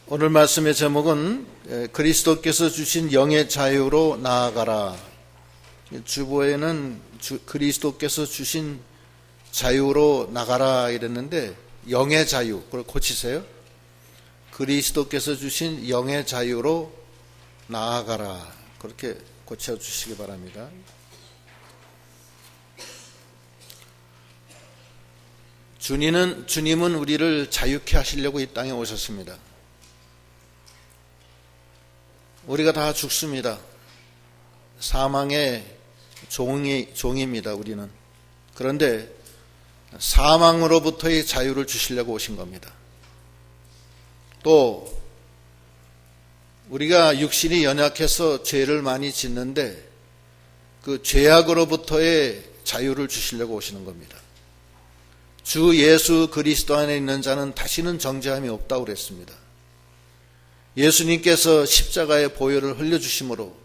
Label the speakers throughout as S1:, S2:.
S1: 오늘 말씀의 제목은 그리스도께서 주신 영의 자유로 나아가라. 주보에는 그리스도께서 주신 자유로 나가라 이랬는데 영의 자유, 그걸 고치세요. 그리스도께서 주신 영의 자유로 나아가라. 그렇게 고쳐주시기 바랍니다. 주님은 우리를 자유케 하시려고 이 땅에 오셨습니다. 우리가 다 죽습니다. 사망의 종입니다. 우리는. 그런데 사망으로부터의 자유를 주시려고 오신 겁니다. 또 우리가 육신이 연약해서 죄를 많이 짓는데 그 죄악으로부터의 자유를 주시려고 오시는 겁니다. 주 예수 그리스도 안에 있는 자는 다시는 정죄함이 없다고 그랬습니다. 예수님께서 십자가의 보혈을 흘려주심으로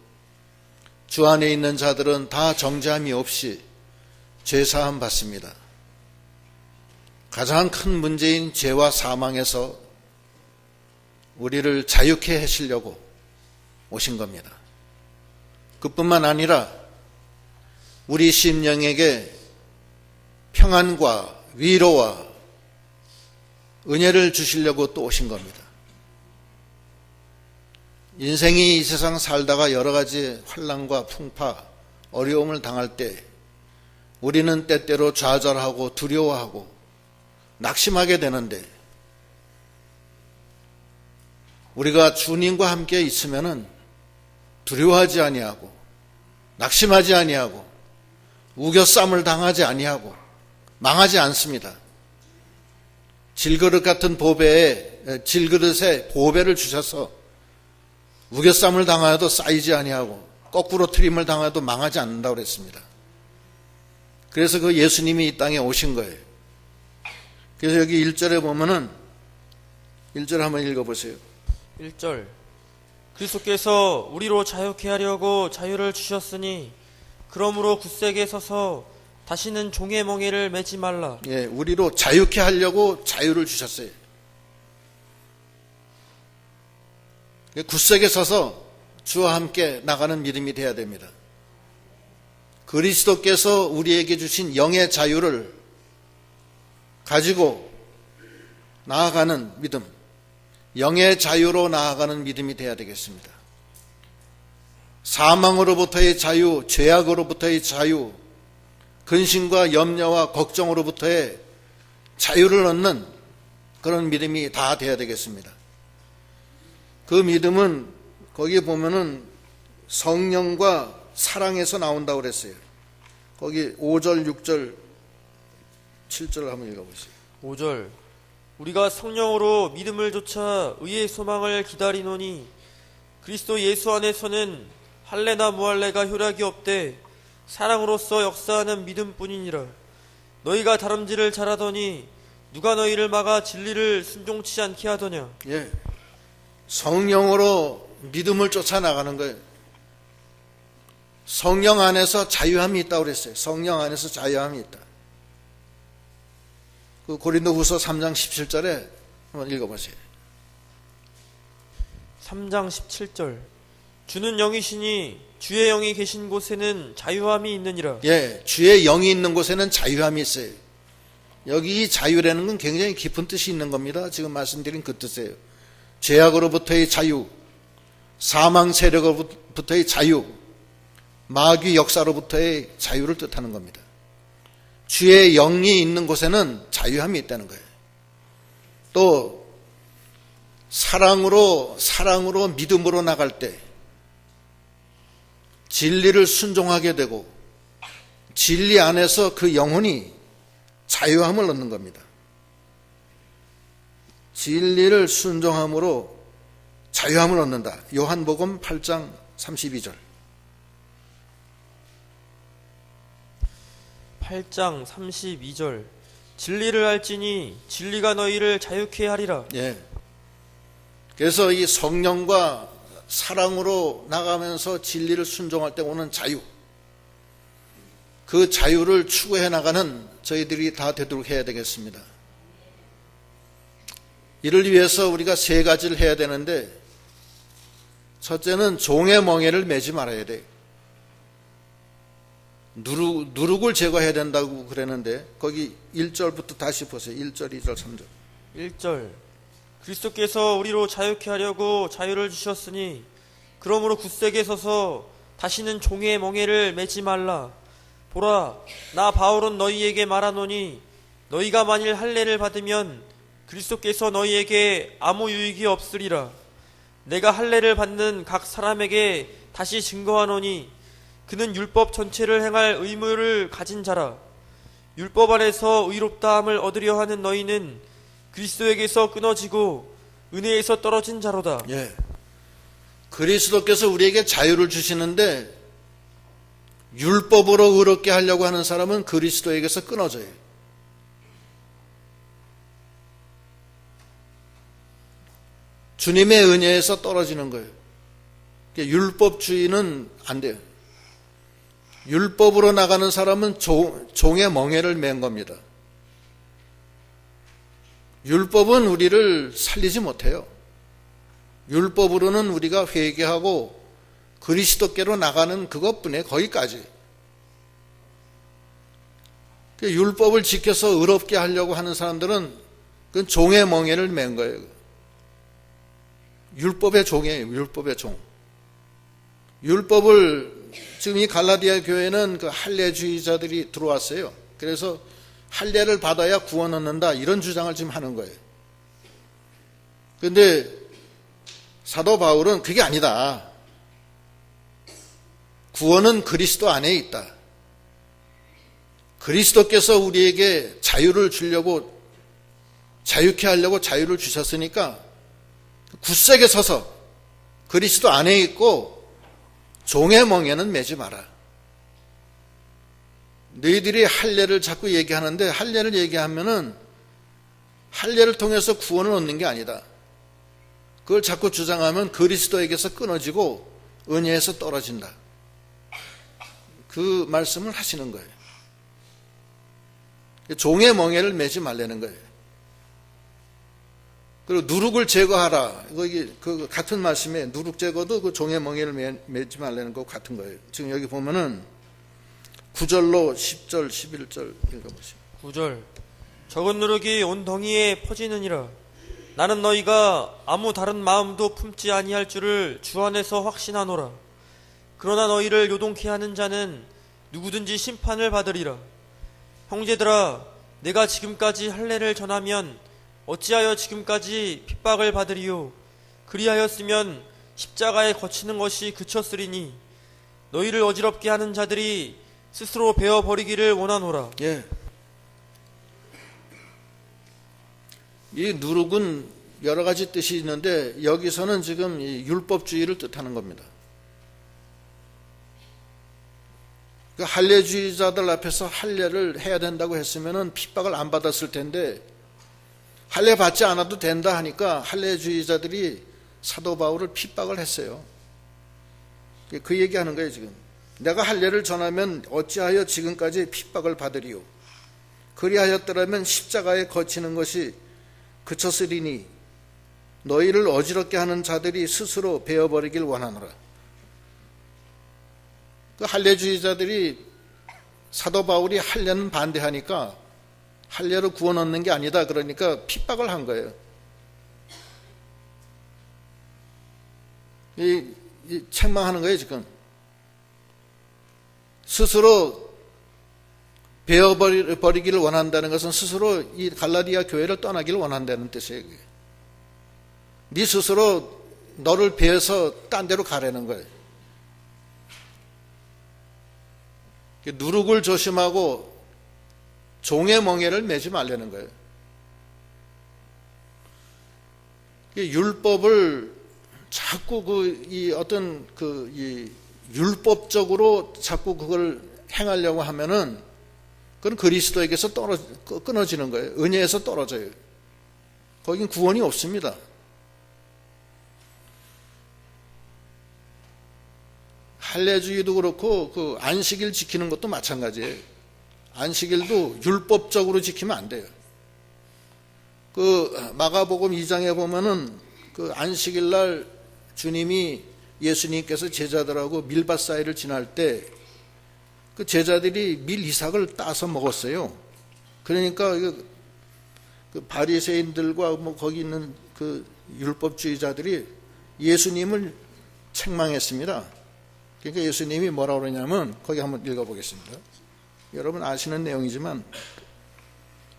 S1: 주 안에 있는 자들은 다 정죄함이 없이 죄사함 받습니다. 가장 큰 문제인 죄와 사망에서 우리를 자유케 하시려고 오신 겁니다. 그뿐만 아니라 우리 심령에게 평안과 위로와 은혜를 주시려고 또 오신 겁니다. 인생이 이 세상 살다가 여러 가지 환난과 풍파, 어려움을 당할 때 우리는 때때로 좌절하고 두려워하고 낙심하게 되는데 우리가 주님과 함께 있으면은 두려워하지 아니하고 낙심하지 아니하고 우겨쌈을 당하지 아니하고 망하지 않습니다. 질그릇 같은 질그릇에 보배를 주셔서 우겨쌈을 당하여도 쌓이지 아니하고 거꾸로 트림을 당하여도 망하지 않는다고 그랬습니다. 그래서 그 예수님이 이 땅에 오신 거예요. 그래서 여기 1절에 보면은 1절 한번 읽어보세요.
S2: 1절 그리스도께서 우리로 자유케 하려고 자유를 주셨으니 그러므로 굳세게 서서 다시는 종의 멍에를 매지 말라.
S1: 예, 우리로 자유케 하려고 자유를 주셨어요. 굳세게 서서 주와 함께 나가는 믿음이 되어야 됩니다. 그리스도께서 우리에게 주신 영의 자유를 가지고 나아가는 믿음, 영의 자유로 나아가는 믿음이 되어야 되겠습니다. 사망으로부터의 자유, 죄악으로부터의 자유, 근심과 염려와 걱정으로부터의 자유를 얻는 그런 믿음이 다 되어야 되겠습니다. 그 믿음은 거기 보면은 성령과 사랑에서 나온다고 그랬어요. 거기 5절, 6절, 7절 한번 읽어보세요.
S2: 5절 우리가 성령으로 믿음을 좇아 의의 소망을 기다리노니 그리스도 예수 안에서는 할례나 무할례가 효력이 없되 사랑으로서 역사하는 믿음뿐이니라. 너희가 다름질을 잘하더니 누가 너희를 막아 진리를 순종치 않게 하더냐.
S1: 예, 성령으로 믿음을 쫓아나가는 거예요. 성령 안에서 자유함이 있다고 그랬어요. 성령 안에서 자유함이 있다. 그 고린도후서 3장 17절에 한번 읽어보세요.
S2: 3장 17절 주는 영이시니 주의 영이 계신 곳에는 자유함이 있느니라.
S1: 예, 주의 영이 있는 곳에는 자유함이 있어요. 여기 이 자유라는 건 굉장히 깊은 뜻이 있는 겁니다. 지금 말씀드린 그 뜻이에요. 죄악으로부터의 자유, 사망 세력으로부터의 자유, 마귀 역사로부터의 자유를 뜻하는 겁니다. 주의 영이 있는 곳에는 자유함이 있다는 거예요. 또 사랑으로 믿음으로 나갈 때 진리를 순종하게 되고 진리 안에서 그 영혼이 자유함을 얻는 겁니다. 진리를 순종함으로 자유함을 얻는다. 요한복음 8장 32절.
S2: 8장 32절 진리를 알지니 진리가 너희를 자유케 하리라.
S1: 예. 그래서 이 성령과 사랑으로 나가면서 진리를 순종할 때 오는 자유, 그 자유를 추구해 나가는 저희들이 다 되도록 해야 되겠습니다. 이를 위해서 우리가 세 가지를 해야 되는데, 첫째는 종의 멍에를 매지 말아야 돼. 누룩을 제거해야 된다고 그랬는데, 거기 1절부터 다시 보세요. 1절, 2절, 3절.
S2: 1절 그리스도께서 우리로 자유케 하려고 자유를 주셨으니 그러므로 굳세게 서서 다시는 종의 멍에를 매지 말라. 보라, 나 바울은 너희에게 말하노니 너희가 만일 할례를 받으면 그리스도께서 너희에게 아무 유익이 없으리라. 내가 할례를 받는 각 사람에게 다시 증거하노니 그는 율법 전체를 행할 의무를 가진 자라. 율법 안에서 의롭다함을 얻으려 하는 너희는 그리스도에게서 끊어지고 은혜에서 떨어진 자로다.
S1: 예. 그리스도께서 우리에게 자유를 주시는데, 율법으로 의롭게 하려고 하는 사람은 그리스도에게서 끊어져요. 주님의 은혜에서 떨어지는 거예요. 율법주의는 안 돼요. 율법으로 나가는 사람은 종의 멍에를 맨 겁니다. 율법은 우리를 살리지 못해요. 율법으로는 우리가 회개하고 그리스도께로 나가는 그것뿐이에요. 거기까지. 율법을 지켜서 의롭게 하려고 하는 사람들은 그건 종의 멍에를 맨 거예요. 율법의 종이에요. 율법의 종. 율법을 지금 이 갈라디아 교회는 그 할례주의자들이 들어왔어요. 그래서 할례를 받아야 구원 얻는다, 이런 주장을 지금 하는 거예요. 그런데 사도 바울은 그게 아니다. 구원은 그리스도 안에 있다. 그리스도께서 우리에게 자유를 주려고, 자유케 하려고 자유를 주셨으니까 굳세게 서서 그리스도 안에 있고 종의 멍에는 매지 마라. 너희들이 할례를 자꾸 얘기하는데, 할례를 얘기하면은 할례를 통해서 구원을 얻는 게 아니다. 그걸 자꾸 주장하면 그리스도에게서 끊어지고 은혜에서 떨어진다. 그 말씀을 하시는 거예요. 종의 멍에를 매지 말라는 거예요. 그리고 누룩을 제거하라. 그 같은 말씀에 누룩 제거도 그 종의 멍에를 매지 말라는 거 같은 거예요. 지금 여기 보면은 9절로 10절, 11절 읽어보시죠.
S2: 9절 적은 누룩이 온 덩이에 퍼지느니라. 나는 너희가 아무 다른 마음도 품지 아니할 줄을 주 안에서 확신하노라. 그러나 너희를 요동케 하는 자는 누구든지 심판을 받으리라. 형제들아, 내가 지금까지 할례를 전하면 어찌하여 지금까지 핍박을 받으리요? 그리하였으면 십자가에 거치는 것이 그쳤으리니 너희를 어지럽게 하는 자들이 스스로 베어버리기를 원하노라.
S1: 예. 이 누룩은 여러 가지 뜻이 있는데, 여기서는 지금 이 율법주의를 뜻하는 겁니다. 그 할례주의자들 앞에서 할례를 해야 된다고 했으면은 핍박을 안 받았을 텐데, 할례 받지 않아도 된다 하니까 할례주의자들이 사도 바울을 핍박을 했어요. 그 얘기하는 거예요. 지금 내가 할례를 전하면 어찌하여 지금까지 핍박을 받으리요? 그리하였더라면 십자가에 거치는 것이 그쳤으리니 너희를 어지럽게 하는 자들이 스스로 베어버리길 원하노라. 그 할례주의자들이 사도 바울이 할례는 반대하니까 할례로 구원 얻는 게 아니다, 그러니까 핍박을 한 거예요. 이 책망하는 거예요. 지금 스스로 베어버리기를 원한다는 것은 스스로 이 갈라디아 교회를 떠나기를 원한다는 뜻이에요. 네 스스로 너를 베어서 딴 데로 가라는 거예요. 누룩을 조심하고 종의 멍에를 매지 말라는 거예요. 율법을 자꾸 이 율법적으로 자꾸 그걸 행하려고 하면은 그건 그리스도에게서 끊어지는 거예요. 은혜에서 떨어져요. 거긴 구원이 없습니다. 할례주의도 그렇고 그 안식일 지키는 것도 마찬가지예요. 안식일도 율법적으로 지키면 안 돼요. 그 마가복음 2장에 보면은 그 안식일 날 주님이 예수님께서 제자들하고 밀밭 사이를 지날 때 그 제자들이 밀 이삭을 따서 먹었어요. 그러니까 그 바리새인들과 뭐 거기 있는 그 율법주의자들이 예수님을 책망했습니다. 그러니까 예수님이 뭐라고 그러냐면 거기 한번 읽어보겠습니다. 여러분 아시는 내용이지만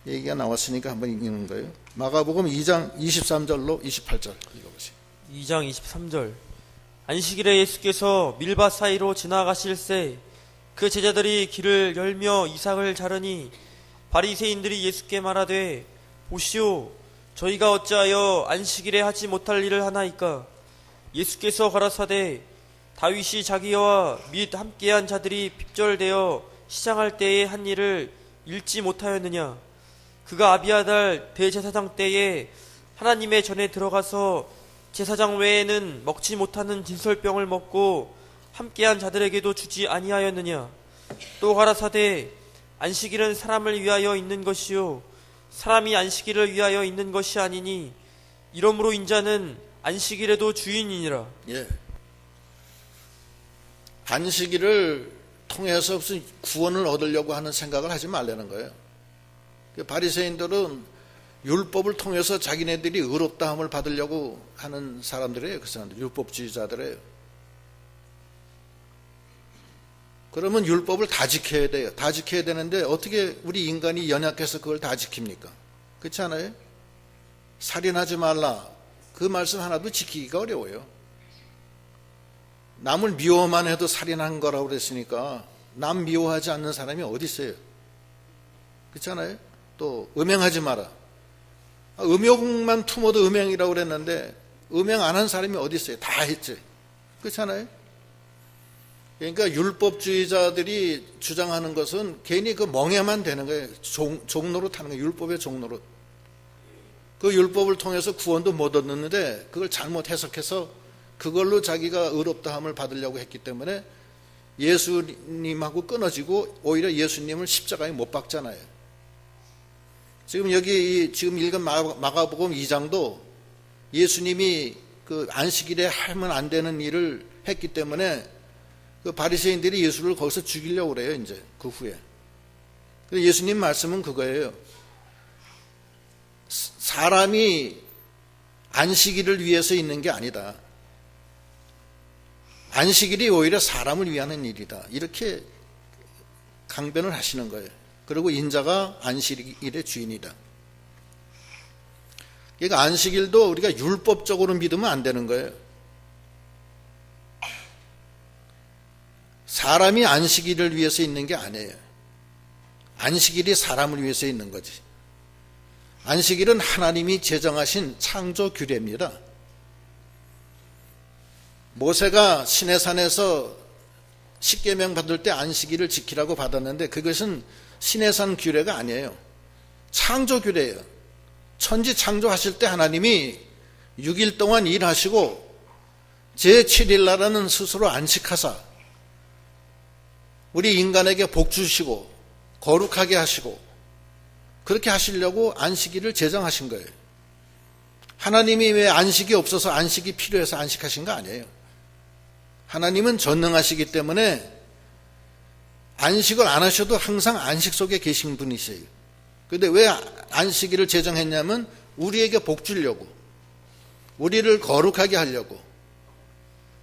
S1: 얘기가 나왔으니까 한번 읽는 거예요. 마가복음 2장 23절로 28절 읽어보세요.
S2: 2장 23절. 안식일에 예수께서 밀밭 사이로 지나가실새 그 제자들이 길을 열며 이삭을 자르니 바리새인들이 예수께 말하되 보시오 저희가 어찌하여 안식일에 하지 못할 일을 하나이까. 예수께서 가라사대 다윗이 자기와 및 함께한 자들이 핍절되어 시장할 때에 한 일을 읽지 못하였느냐. 그가 아비아달 대제사장 때에 하나님의 전에 들어가서 제사장 외에는 먹지 못하는 진설병을 먹고 함께한 자들에게도 주지 아니하였느냐. 또 가라사대 안식일은 사람을 위하여 있는 것이요 사람이 안식일을 위하여 있는 것이 아니니 이러므로 인자는 안식일에도 주인이니라.
S1: 예. 안식일을 통해서 무슨 구원을 얻으려고 하는 생각을 하지 말라는 거예요. 바리새인들은 율법을 통해서 자기네들이 의롭다함을 받으려고 하는 사람들이에요. 그 사람들 율법주의자들이에요. 그러면 율법을 다 지켜야 돼요. 다 지켜야 되는데 어떻게 우리 인간이 연약해서 그걸 다 지킵니까? 그렇지 않아요? 살인하지 말라. 그 말씀 하나도 지키기가 어려워요. 남을 미워만 해도 살인한 거라고 그랬으니까 남 미워하지 않는 사람이 어디 있어요? 그렇지 않아요? 또 음행하지 마라. 음욕만 품어도 음행이라고 그랬는데 음행 안 한 사람이 어디 있어요? 다 했지. 그렇지 않아요? 그러니까 율법주의자들이 주장하는 것은 괜히 그 멍해만 되는 거예요. 종로로 타는 거예요. 율법의 종로로. 그 율법을 통해서 구원도 못 얻는데 그걸 잘못 해석해서 그걸로 자기가 의롭다함을 받으려고 했기 때문에 예수님하고 끊어지고 오히려 예수님을 십자가에 못 박잖아요. 지금 여기 지금 읽은 마가복음 2장도 예수님이 그 안식일에 하면 안 되는 일을 했기 때문에 그 바리새인들이 예수를 거기서 죽이려고 그래요. 이제 그 후에 예수님 말씀은 그거예요. 사람이 안식일을 위해서 있는 게 아니다. 안식일이 오히려 사람을 위한 일이다. 이렇게 강변을 하시는 거예요. 그리고 인자가 안식일의 주인이다. 그러니까 안식일도 우리가 율법적으로 믿으면 안 되는 거예요. 사람이 안식일을 위해서 있는 게 아니에요. 안식일이 사람을 위해서 있는 거지. 안식일은 하나님이 제정하신 창조 규례입니다. 모세가 시내산에서 십계명 받을 때 안식일을 지키라고 받았는데 그것은 시내산 규례가 아니에요. 창조 규례예요. 천지 창조하실 때 하나님이 6일 동안 일하시고 제7일 날은 스스로 안식하사 우리 인간에게 복 주시고 거룩하게 하시고 그렇게 하시려고 안식일을 제정하신 거예요. 하나님이 왜 안식이 없어서 안식이 필요해서 안식하신 거 아니에요. 하나님은 전능하시기 때문에 안식을 안 하셔도 항상 안식 속에 계신 분이세요. 그런데 왜 안식일을 제정했냐면 우리에게 복 주려고, 우리를 거룩하게 하려고.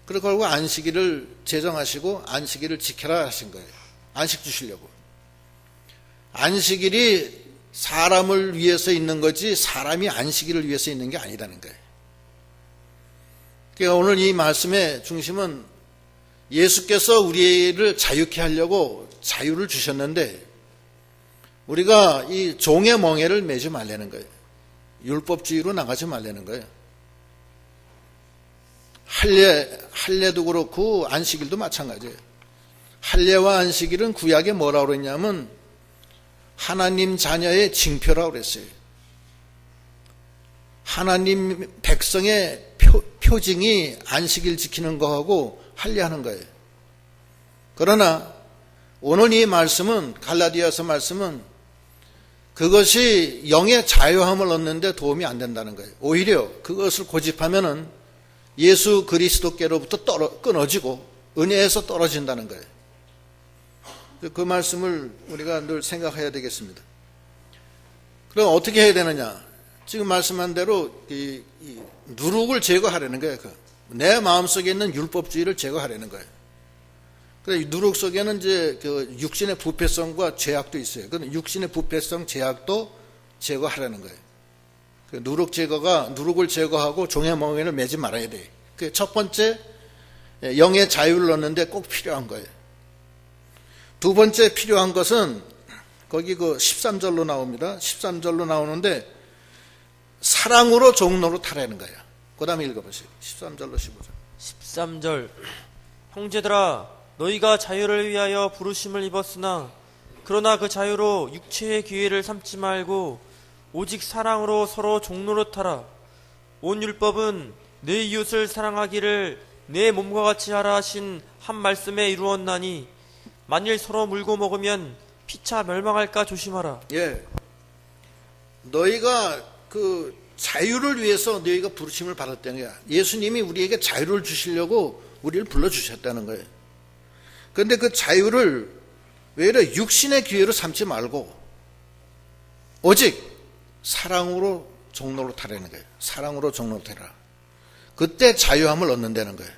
S1: 그리고 안식일을 제정하시고 안식일을 지켜라 하신 거예요. 안식 주시려고. 안식일이 사람을 위해서 있는 거지 사람이 안식일을 위해서 있는 게 아니라는 거예요. 그러니까 오늘 이 말씀의 중심은 예수께서 우리를 자유케 하려고 자유를 주셨는데 우리가 이 종의 멍에를 매지 말라는 거예요. 율법주의로 나가지 말라는 거예요. 할례도 그렇고 안식일도 마찬가지예요. 할례와 안식일은 구약에 뭐라고 그랬냐면 하나님 자녀의 징표라고 그랬어요. 하나님 백성의 표징이 안식일 지키는 거하고 할례하는 거예요. 그러나 오늘 이 말씀은 갈라디아서 말씀은 그것이 영의 자유함을 얻는데 도움이 안 된다는 거예요. 오히려 그것을 고집하면은 예수 그리스도께로부터 끊어지고 은혜에서 떨어진다는 거예요. 그 말씀을 우리가 늘 생각해야 되겠습니다. 그럼 어떻게 해야 되느냐? 지금 말씀한 대로 이 누룩을 제거하려는 거예요. 내 마음속에 있는 율법주의를 제거하려는 거예요. 그래, 누룩 속에는 이제 그 육신의 부패성과 죄악도 있어요. 그 육신의 부패성, 죄악도 제거하려는 거예요. 그 누룩을 제거하고 종의 멍에를 매지 말아야 돼요. 그 첫 번째, 영의 자유를 얻는데 꼭 필요한 거예요. 두 번째 필요한 것은 거기 그 13절로 나옵니다. 13절로 나오는데 사랑으로 종로로 타라는 거예요. 그 다음에 읽어보세요. 13절로 15절.
S2: 13절. 형제들아, 너희가 자유를 위하여 부르심을 입었으나 그러나 그 자유로 육체의 기회를 삼지 말고 오직 사랑으로 서로 종노릇하라. 온 율법은 내 이웃을 사랑하기를 내 몸과 같이 하라 하신 한 말씀에 이루었나니 만일 서로 물고 먹으면 피차 멸망할까 조심하라.
S1: 예, 너희가 그 자유를 위해서 너희가 부르심을 받았다는 거야. 예수님이 우리에게 자유를 주시려고 우리를 불러주셨다는 거예요. 그런데 그 자유를 외려 육신의 기회로 삼지 말고 오직 사랑으로 종로로 타라는 거예요. 사랑으로 종로로 타라. 그때 자유함을 얻는다는 거예요.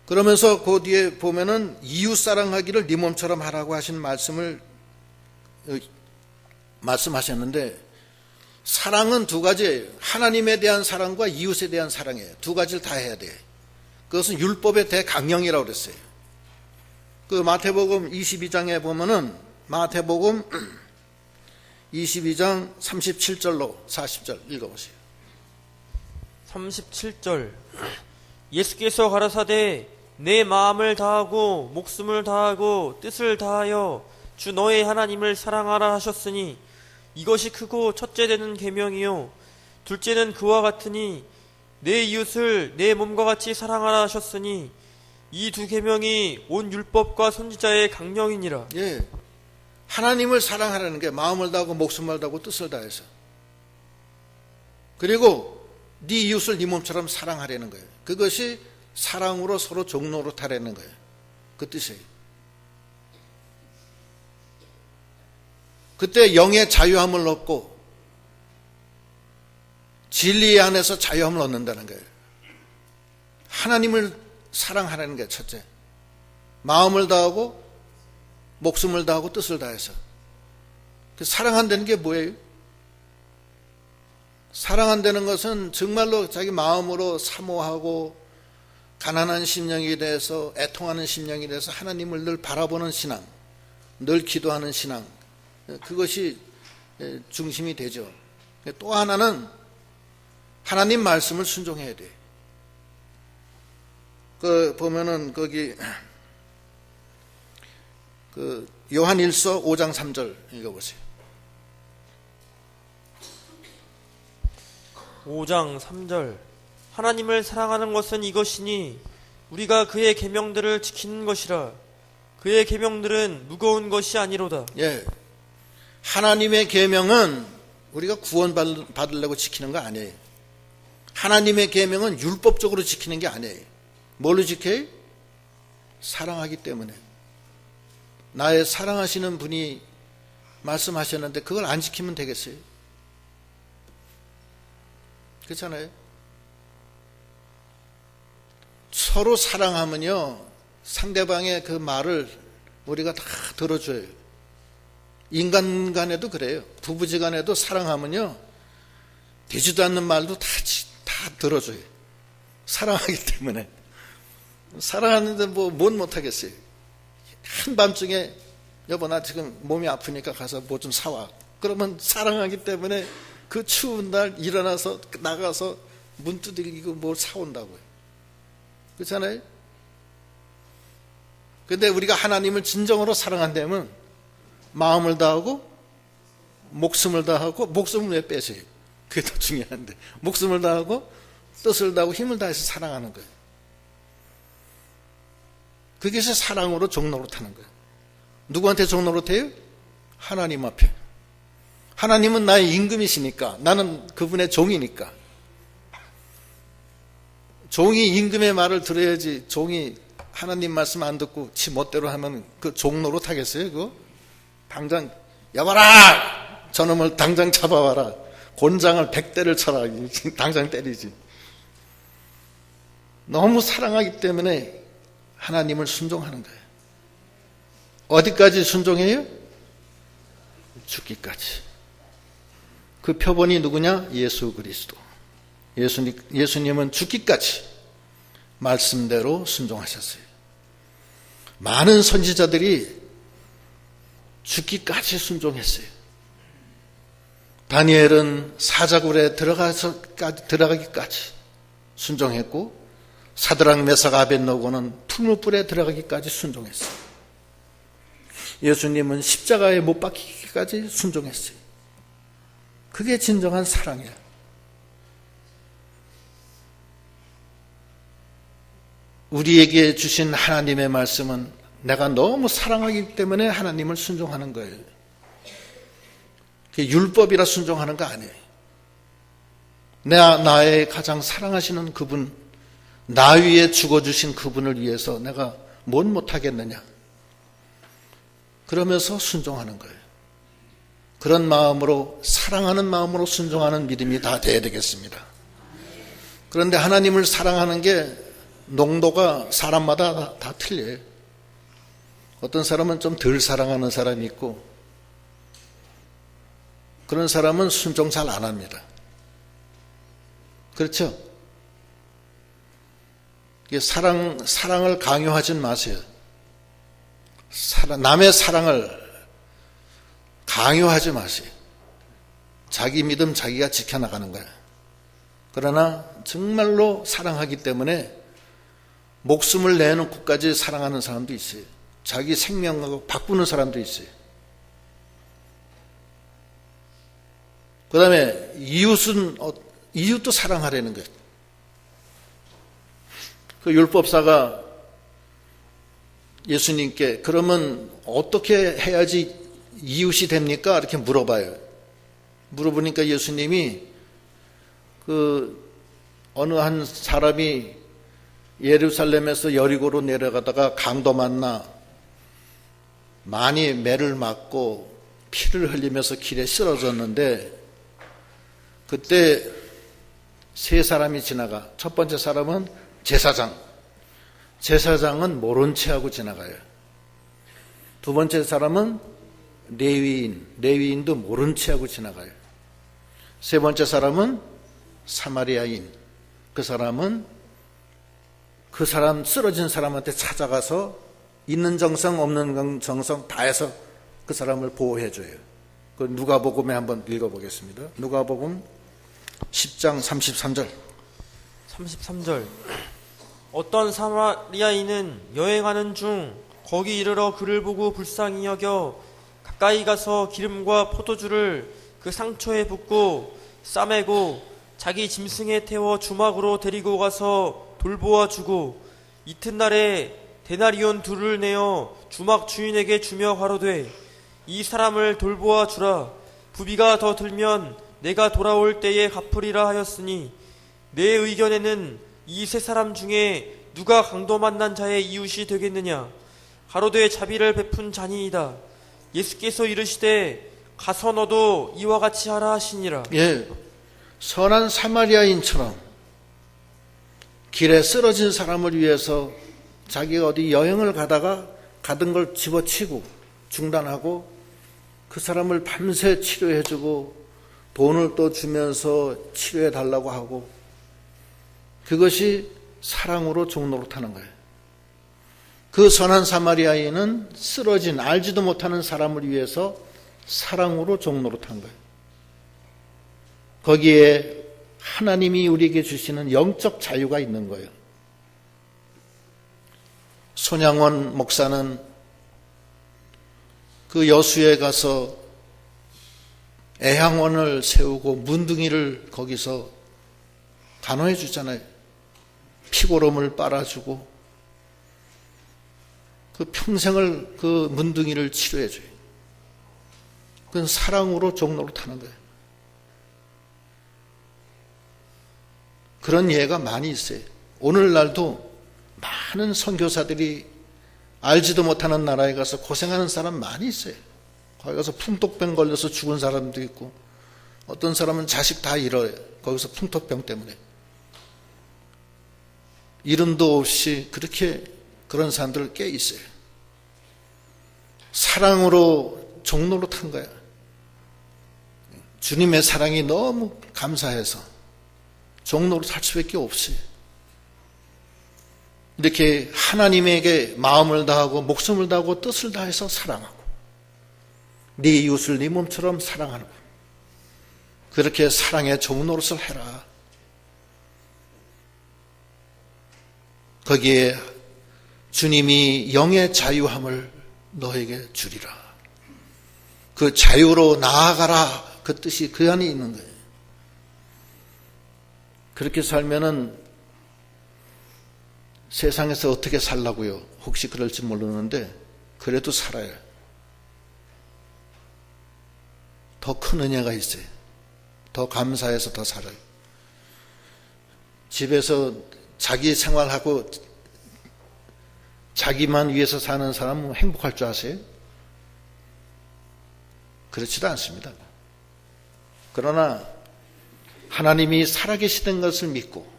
S1: 그러면서 그 뒤에 보면은 이웃 사랑하기를 네 몸처럼 하라고 하신 말씀하셨는데 사랑은 두 가지, 하나님에 대한 사랑과 이웃에 대한 사랑이에요. 두 가지를 다 해야 돼요. 그것은 율법의 대강령이라고 그랬어요. 그 마태복음 22장에 보면은 마태복음 22장 37절로 40절 읽어보세요.
S2: 37절. 예수께서 가라사대 내 마음을 다하고 목숨을 다하고 뜻을 다하여 주 너의 하나님을 사랑하라 하셨으니 이것이 크고 첫째 되는 계명이요 둘째는 그와 같으니 내 이웃을 내 몸과 같이 사랑하라 하셨으니 이 두 계명이 온 율법과 선지자의 강령이니라.
S1: 예, 하나님을 사랑하라는 게 마음을 다하고 목숨을 다하고 뜻을 다해서, 그리고 네 이웃을 네 몸처럼 사랑하라는 거예요. 그것이 사랑으로 서로 종로로 타라는 거예요. 그 뜻이에요. 그때 영의 자유함을 얻고 진리 안에서 자유함을 얻는다는 거예요. 하나님을 사랑하라는 게 첫째. 마음을 다하고 목숨을 다하고 뜻을 다해서. 사랑한다는 게 뭐예요? 사랑한다는 것은 정말로 자기 마음으로 사모하고 가난한 심령이 돼서 애통하는 심령이 돼서 하나님을 늘 바라보는 신앙, 늘 기도하는 신앙, 그것이 중심이 되죠. 또 하나는 하나님 말씀을 순종해야 돼. 보면은 거기 요한 1서 5장 3절 읽어보세요.
S2: 5장 3절. 하나님을 사랑하는 것은 이것이니 우리가 그의 계명들을 지키는 것이라. 그의 계명들은 무거운 것이 아니로다.
S1: 예, 하나님의 계명은 우리가 구원받으려고 지키는 거 아니에요. 하나님의 계명은 율법적으로 지키는 게 아니에요. 뭘로 지켜요? 사랑하기 때문에. 나의 사랑하시는 분이 말씀하셨는데 그걸 안 지키면 되겠어요? 그렇잖아요. 서로 사랑하면요, 상대방의 그 말을 우리가 다 들어줘요. 인간 간에도 그래요. 부부지간에도 사랑하면요, 되지도 않는 말도 다 들어줘요. 사랑하기 때문에. 사랑하는데 뭔 못하겠어요. 한밤중에 여보 나 지금 몸이 아프니까 가서 뭐 좀 사와. 그러면 사랑하기 때문에 그 추운 날 일어나서 나가서 문 두들기고 뭘 사온다고요. 그렇잖아요. 근데 우리가 하나님을 진정으로 사랑한다면 마음을 다하고 목숨을 다하고, 목숨을 왜 빼세요? 그게 더 중요한데, 목숨을 다하고 뜻을 다하고 힘을 다해서 사랑하는 거예요. 그것이 사랑으로 종로로 타는 거예요. 누구한테 종로로 타요? 하나님 앞에. 하나님은 나의 임금이시니까, 나는 그분의 종이니까. 종이 임금의 말을 들어야지. 종이 하나님 말씀 안 듣고 지 멋대로 하면 그 종 노릇하겠어요? 그거? 당장 여봐라! 저놈을 당장 잡아와라. 곤장을 100대를 쳐라. 당장 때리지. 너무 사랑하기 때문에 하나님을 순종하는 거예요. 어디까지 순종해요? 죽기까지. 그 표본이 누구냐? 예수 그리스도. 예수님은 죽기까지 말씀대로 순종하셨어요. 많은 선지자들이 죽기까지 순종했어요. 다니엘은 사자굴에 들어가기까지 순종했고, 사드락 메삭 아벳느고는 풀무불에 들어가기까지 순종했어요. 예수님은 십자가에 못 박히기까지 순종했어요. 그게 진정한 사랑이에요. 우리에게 주신 하나님의 말씀은 내가 너무 사랑하기 때문에 하나님을 순종하는 거예요. 그게 율법이라 순종하는 거 아니에요. 나의 가장 사랑하시는 그분, 나 위에 죽어주신 그분을 위해서 내가 뭘 못하겠느냐, 그러면서 순종하는 거예요. 그런 마음으로, 사랑하는 마음으로 순종하는 믿음이 다 돼야 되겠습니다. 그런데 하나님을 사랑하는 게 농도가 사람마다 다 틀려요. 어떤 사람은 좀 덜 사랑하는 사람이 있고, 그런 사람은 순종 잘 안 합니다. 그렇죠? 사랑을 강요하진 마세요. 남의 사랑을 강요하지 마세요. 자기 믿음 자기가 지켜나가는 거예요. 그러나 정말로 사랑하기 때문에 목숨을 내놓고까지 사랑하는 사람도 있어요. 자기 생명하고 바꾸는 사람도 있어요. 그 다음에 이웃도 사랑하려는 거예요. 그 율법사가 예수님께 그러면 어떻게 해야지 이웃이 됩니까? 이렇게 물어봐요. 물어보니까 예수님이 어느 한 사람이 예루살렘에서 여리고로 내려가다가 강도 만나 많이 매를 맞고 피를 흘리면서 길에 쓰러졌는데, 그때 세 사람이 지나가. 첫 번째 사람은 제사장은 모른 체하고 지나가요. 두 번째 사람은 레위인도 모른 체하고 지나가요. 세 번째 사람은 사마리아인. 그 사람 쓰러진 사람한테 찾아가서 있는 정성 없는 정성 다 해서 그 사람을 보호해줘요. 그 누가복음에 한번 읽어보겠습니다. 누가복음 10장 33절.
S2: 어떤 사마리아인은 여행하는 중 거기 이르러 그를 보고 불쌍히 여겨 가까이 가서 기름과 포도주를 그 상처에 붓고 싸매고 자기 짐승에 태워 주막으로 데리고 가서 돌보아 주고, 이튿날에 데나리온 둘을 내어 주막 주인에게 주며 가로되 이 사람을 돌보아 주라. 부비가 더 들면 내가 돌아올 때에 갚으리라 하였으니, 내 의견에는 이 세 사람 중에 누가 강도 만난 자의 이웃이 되겠느냐? 가로되 자비를 베푼 자니이다. 예수께서 이르시되 가서 너도 이와 같이 하라 하시니라.
S1: 예, 선한 사마리아인처럼 길에 쓰러진 사람을 위해서 자기가 어디 여행을 가다가 가던 걸 집어치고 중단하고 그 사람을 밤새 치료해주고 돈을 또 주면서 치료해달라고 하고, 그것이 사랑으로 종노릇하는 거예요. 그 선한 사마리아인은 쓰러진 알지도 못하는 사람을 위해서 사랑으로 종노릇한 거예요. 거기에 하나님이 우리에게 주시는 영적 자유가 있는 거예요. 손양원 목사는 그 여수에 가서 애향원을 세우고 문둥이를 거기서 간호해 주잖아요. 피고름을 빨아주고 그 평생을 그 문둥이를 치료해 줘요. 그건 사랑으로 종노릇하는 거예요. 그런 예가 많이 있어요. 오늘날도 많은 선교사들이 알지도 못하는 나라에 가서 고생하는 사람 많이 있어요. 거기 가서 풍토병 걸려서 죽은 사람도 있고, 어떤 사람은 자식 다 잃어요. 거기서 풍토병 때문에. 이름도 없이 그렇게 그런 사람들 꽤 있어요. 사랑으로 종노릇한 거야. 주님의 사랑이 너무 감사해서 종노릇 할 수밖에 없어요. 이렇게 하나님에게 마음을 다하고 목숨을 다하고 뜻을 다해서 사랑하고, 네 이웃을 네 몸처럼 사랑하는 것. 그렇게 사랑의 종노릇을 해라. 거기에 주님이 영의 자유함을 너에게 주리라. 그 자유로 나아가라. 그 뜻이 그 안에 있는 거예요. 그렇게 살면은 세상에서 어떻게 살라고요? 혹시 그럴지 모르는데 그래도 살아요. 더 큰 은혜가 있어요. 더 감사해서 더 살아요. 집에서 자기 생활하고 자기만 위해서 사는 사람은 행복할 줄 아세요? 그렇지도 않습니다. 그러나 하나님이 살아계시던 것을 믿고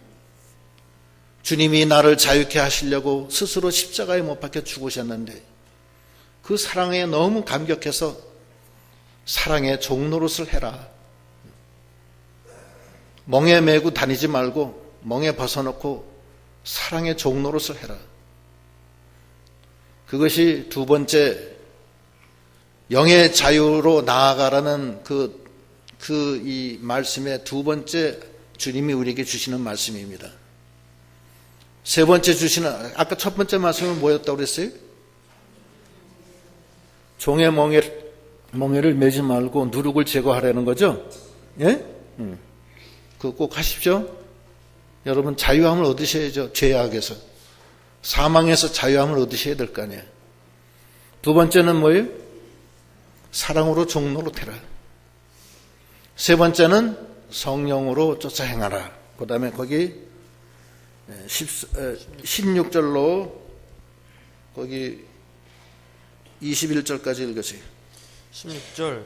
S1: 주님이 나를 자유케 하시려고 스스로 십자가에 못 박혀 죽으셨는데 그 사랑에 너무 감격해서 사랑의 종노릇을 해라. 멍에 메고 다니지 말고 멍에 벗어놓고 사랑의 종노릇을 해라. 그것이 두 번째 영의 자유로 나아가라는 이 말씀의 두 번째 주님이 우리에게 주시는 말씀입니다. 세 번째 주시는, 아까 첫 번째 말씀은 뭐였다고 그랬어요? 종의 멍에를 매지 말고 누룩을 제거하라는 거죠? 예? 그거 꼭 하십시오. 여러분 자유함을 얻으셔야죠. 죄악에서. 사망에서 자유함을 얻으셔야 될 거 아니에요. 두 번째는 뭐예요? 사랑으로 종노릇해라. 세 번째는 성령으로 쫓아 행하라. 그 다음에 거기 16절로 거기 21절까지 읽으세요.
S2: 16절.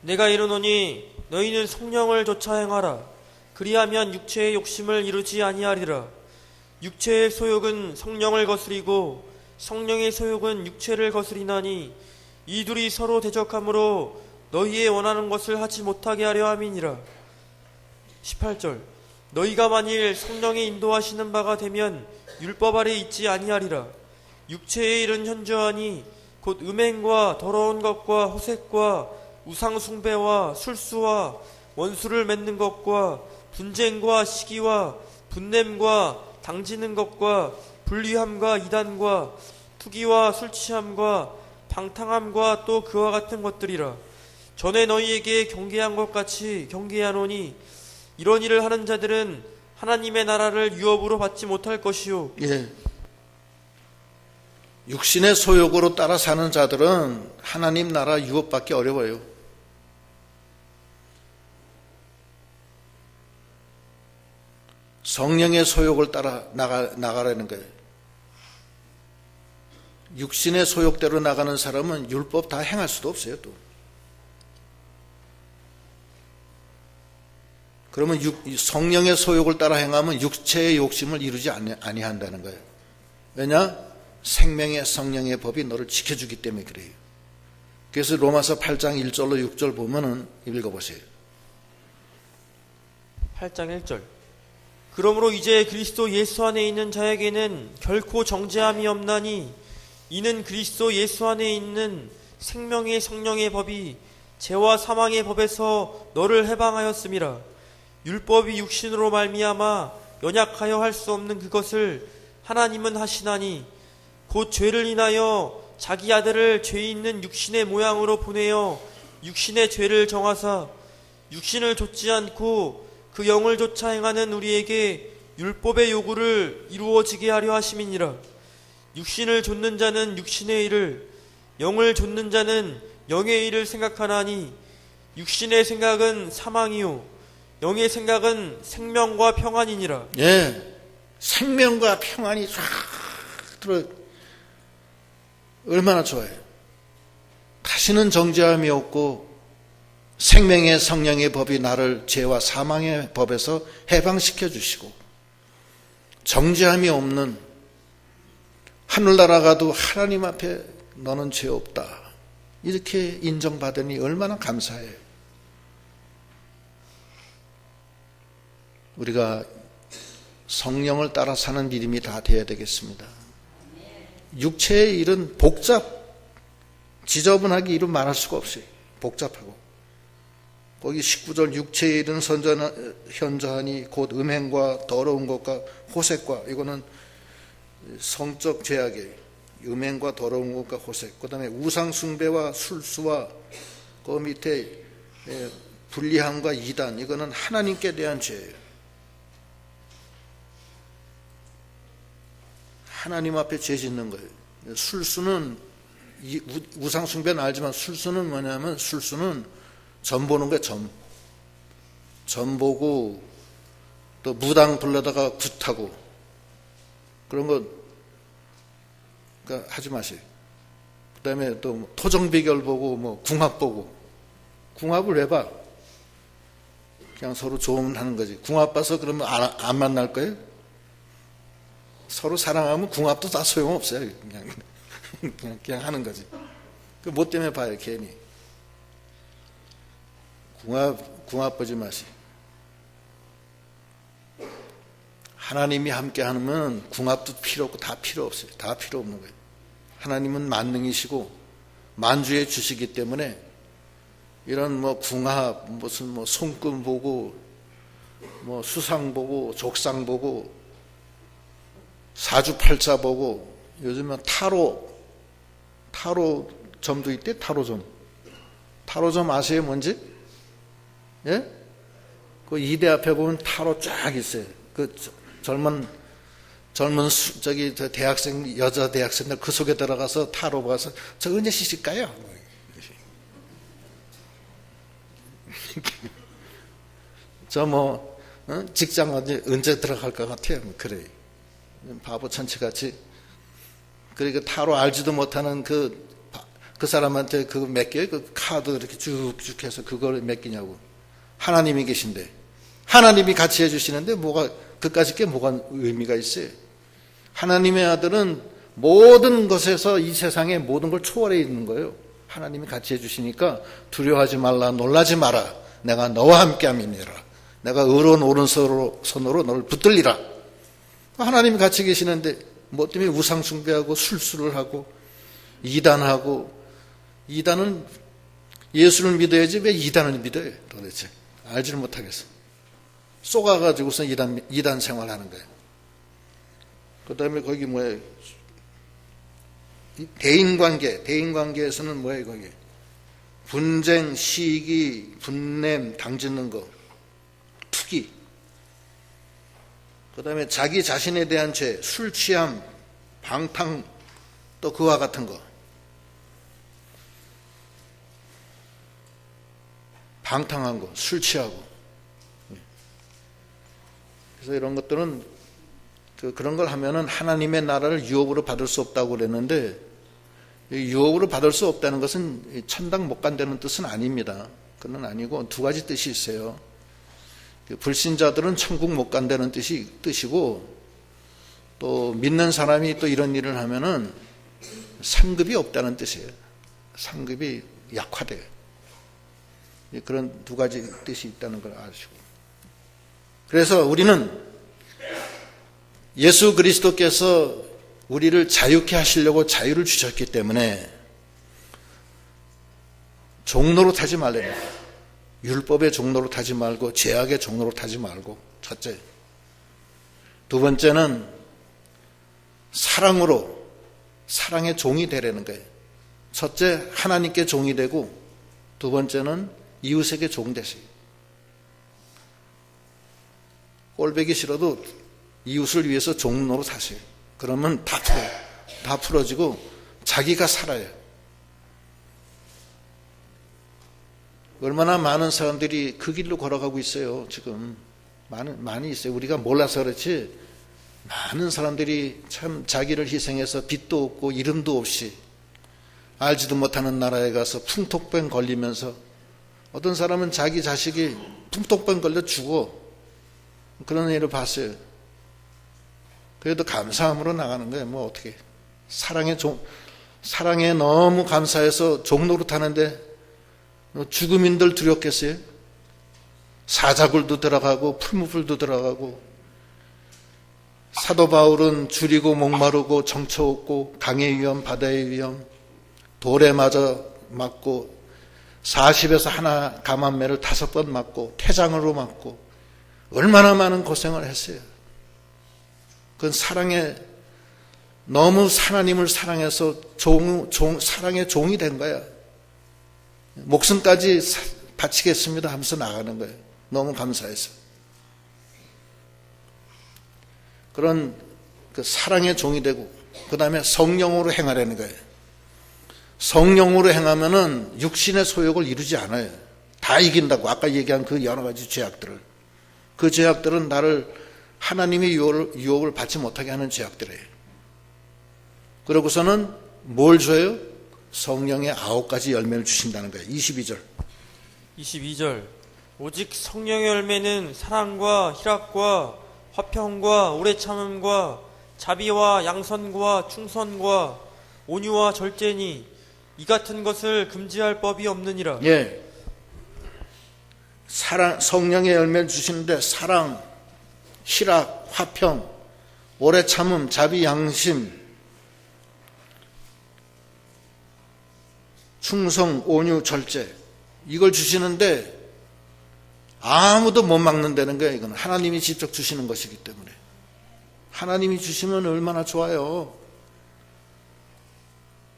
S2: 내가 이르노니 너희는 성령을 쫓아 행하라. 그리하면 육체의 욕심을 이루지 아니하리라. 육체의 소욕은 성령을 거스리고 성령의 소욕은 육체를 거스리나니 이 둘이 서로 대적하므로 너희의 원하는 것을 하지 못하게 하려 함이니라. 18절. 너희가 만일 성령의 인도하시는 바가 되면 율법 아래 있지 아니하리라. 육체의 일은 현저하니 곧 음행과 더러운 것과 호색과 우상 숭배와 술수와 원수를 맺는 것과 분쟁과 시기와 분냄과 당지는 것과 불리함과 이단과 투기와 술취함과 방탕함과 또 그와 같은 것들이라. 전에 너희에게 경계한 것 같이 경계하노니 이런 일을 하는 자들은 하나님의 나라를 유업으로 받지 못할 것이요.
S1: 예. 육신의 소욕으로 따라 사는 자들은 하나님 나라 유업받기 어려워요. 성령의 소욕을 따라 나가라는 거예요. 육신의 소욕대로 나가는 사람은 율법 다 행할 수도 없어요. 또 그러면 성령의 소욕을 따라 행하면 육체의 욕심을 이루지 아니한다는 거예요. 왜냐? 생명의 성령의 법이 너를 지켜주기 때문에 그래요. 그래서 로마서 8장 1절로 6절 보면은 읽어보세요.
S2: 8장 1절. 그러므로 이제 그리스도 예수 안에 있는 자에게는 결코 정죄함이 없나니 이는 그리스도 예수 안에 있는 생명의 성령의 법이 죄와 사망의 법에서 너를 해방하였음이라. 율법이 육신으로 말미암아 연약하여 할 수 없는 그것을 하나님은 하시나니 곧 죄를 인하여 자기 아들을 죄 있는 육신의 모양으로 보내어 육신의 죄를 정하사 육신을 좇지 않고 그 영을 좇아 행하는 우리에게 율법의 요구를 이루어지게 하려 하심이니라. 육신을 좇는 자는 육신의 일을, 영을 좇는 자는 영의 일을 생각하나니 육신의 생각은 사망이요 영의 생각은 생명과 평안이니라.
S1: 예, 생명과 평안이 쫙 들어. 얼마나 좋아요. 다시는 정죄함이 없고 생명의 성령의 법이 나를 죄와 사망의 법에서 해방시켜 주시고 정죄함이 없는 하늘나라 가도 하나님 앞에 너는 죄 없다 이렇게 인정받으니 얼마나 감사해요. 우리가 성령을 따라 사는 믿음이 다 되어야 되겠습니다. 육체의 일은 지저분하게 일은 말할 수가 없어요. 복잡하고. 거기 19절 육체의 일은 현저하니 곧 음행과 더러운 것과 호색과, 이거는 성적 죄악이에요. 음행과 더러운 것과 호색. 그 다음에 우상숭배와 술수와 그 밑에 불리함과 이단, 이거는 하나님께 대한 죄예요. 하나님 앞에 죄 짓는 거예요. 술수는, 우상숭배는 알지만 술수는 뭐냐면, 술수는 점 보는 거예요. 점 보고 또 무당 불러다가 굿하고 그런 거 그러니까 하지 마세요. 그 다음에 또 토정비결 보고 뭐 궁합 보고. 궁합을 왜 봐? 그냥 서로 좋으면 하는 거지. 궁합 봐서 그러면 안 만날 거예요? 서로 사랑하면 궁합도 다 소용없어요. 그냥 하는 거지. 그 뭐 때문에 봐요, 괜히. 궁합 보지 마세요. 하나님이 함께 하면 궁합도 필요 없고 다 필요 없어요. 다 필요 없는 거예요. 하나님은 만능이시고 만주의 주시기 때문에 이런 뭐 궁합, 무슨 뭐 손금 보고 뭐 수상 보고 족상 보고 사주팔자 보고, 요즘은 타로점도 있대. 타로점 아세요 뭔지? 예? 그 이대 앞에 보면 타로 쫙 있어요. 그 젊은 대학생, 여자 대학생들 그 속에 들어가서 타로 봐서 저 언제 시실까요? 저 직장 언제 들어갈 것 같아요? 그래. 바보 천치같이. 그러니까 타로 알지도 못하는 그 사람한테 그거 맡겨요? 그 카드 이렇게 쭉쭉 해서 그걸 맡기냐고. 하나님이 계신데, 하나님이 같이 해주시는데 그까짓 게 뭐가 의미가 있어요? 하나님의 아들은 모든 것에서 이 세상의 모든 걸 초월해 있는 거예요. 하나님이 같이 해주시니까 두려워하지 말라, 놀라지 마라. 내가 너와 함께 함이니라. 내가 의로운 오른손으로 너를 붙들리라. 하나님이 같이 계시는데 뭐 때문에 우상숭배하고 술수를 하고 이단하고. 이단은 예수를 믿어야지 왜 이단을 믿어요 도대체? 알지를 못하겠어. 쏘가가지고서 이단 생활하는 거예요. 그 다음에 거기 뭐예요? 대인관계에서는 뭐예요 거기? 분쟁, 시기, 분냄, 당짓는 거, 투기. 그 다음에 자기 자신에 대한 죄, 술 취함, 방탕, 또 그와 같은 거. 방탕한 거, 술 취하고. 그래서 이런 것들은 그런 걸 하면은 하나님의 나라를 유업으로 받을 수 없다고 그랬는데, 유업으로 받을 수 없다는 것은 천당 못 간다는 뜻은 아닙니다. 그건 아니고 두 가지 뜻이 있어요. 불신자들은 천국 못 간다는 뜻이고, 또 믿는 사람이 또 이런 일을 하면은 상급이 없다는 뜻이에요. 상급이 약화돼요. 그런 두 가지 뜻이 있다는 걸 아시고. 그래서 우리는 예수 그리스도께서 우리를 자유케 하시려고 자유를 주셨기 때문에 종로로 타지 말래요. 율법의 종로로 타지 말고 죄악의 종로로 타지 말고. 첫째. 두 번째는 사랑의 종이 되라는 거예요. 첫째 하나님께 종이 되고, 두 번째는 이웃에게 종 되세요. 꼴보기 싫어도 이웃을 위해서 종로로 사세요. 그러면 다 풀어지고 자기가 살아요. 얼마나 많은 사람들이 그 길로 걸어가고 있어요. 지금 많이 있어요. 우리가 몰라서 그렇지 많은 사람들이 참 자기를 희생해서 빚도 없고 이름도 없이 알지도 못하는 나라에 가서 풍토병 걸리면서 어떤 사람은 자기 자식이 풍토병 걸려 죽어. 그런 일을 봤어요. 그래도 감사함으로 나가는 거예요. 뭐 어떻게 사랑에 너무 감사해서 종로로 타는데 죽음인들 두렵겠어요? 사자굴도 들어가고 풀무불도 들어가고 사도 바울은 줄이고 목마르고 정처 없고 강의 위험 바다의 위험 돌에 맞아 맞고 40에서 하나 감한매를 5번 맞고 태장으로 맞고 얼마나 많은 고생을 했어요. 그건 사랑에 너무 하나님을 사랑해서 사랑의 종이 된 거야. 목숨까지 바치겠습니다 하면서 나가는 거예요. 너무 감사해서. 그런 그 사랑의 종이 되고 그 다음에 성령으로 행하라는 거예요. 성령으로 행하면은 육신의 소욕을 이루지 않아요. 다 이긴다고. 아까 얘기한 그 여러 가지 죄악들을. 그 죄악들은 나를 하나님의 유혹을 받지 못하게 하는 죄악들이에요. 그러고서는 뭘 줘요? 성령의 9가지 열매를 주신다는 거예요. 22절.
S2: 오직 성령의 열매는 사랑과 희락과 화평과 오래 참음과 자비와 양선과 충선과 온유와 절제니 이 같은 것을 금지할 법이 없느니라.
S1: 예. 성령의 열매를 주시는데 사랑, 희락, 화평, 오래 참음, 자비, 양심, 충성, 온유, 절제 이걸 주시는데 아무도 못 막는다는 거예요. 이건 하나님이 직접 주시는 것이기 때문에. 하나님이 주시면 얼마나 좋아요.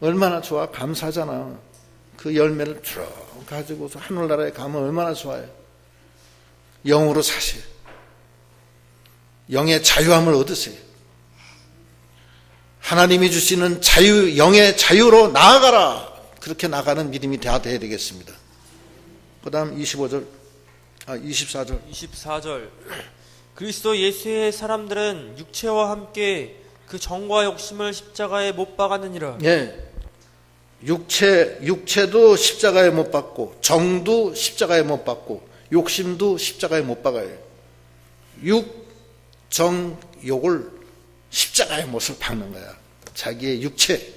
S1: 얼마나 좋아. 감사하잖아. 그 열매를 쭉 가지고서 하늘나라에 가면 얼마나 좋아요. 영으로 사세요. 영의 자유함을 얻으세요. 하나님이 주시는 자유, 영의 자유로 나아가라. 그렇게 나가는 믿음이 다 돼야 되겠습니다. 그 다음 24절.
S2: 그리스도 예수의 사람들은 육체와 함께 그 정과 욕심을 십자가에 못 박았느니라.
S1: 예. 육체도 십자가에 못 박고, 정도 십자가에 못 박고, 욕심도 십자가에 못 박아요. 정, 욕을 십자가에 못을 박는 거야. 자기의 육체,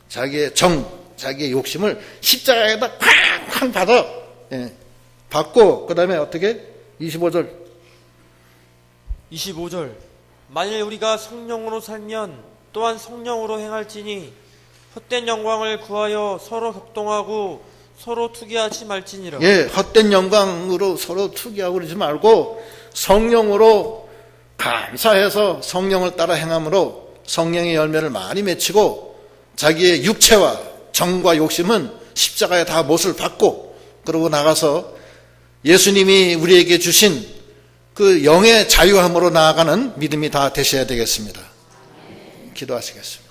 S1: 자기의 정, 자기의 욕심을 십자가에다 쾅쾅 받아. 예. 받고 그 다음에 어떻게? 25절.
S2: 만일 우리가 성령으로 살면 또한 성령으로 행할지니 헛된 영광을 구하여 서로 격동하고 서로 투기하지 말지니라.
S1: 예, 헛된 영광으로 서로 투기하고 그러지 말고 성령으로 감사해서 성령을 따라 행함으로 성령의 열매를 많이 맺히고 자기의 육체와 정과 욕심은 십자가에 다 못을 박고 그러고 나가서 예수님이 우리에게 주신 그 영의 자유함으로 나아가는 믿음이 다 되셔야 되겠습니다. 기도하시겠습니다.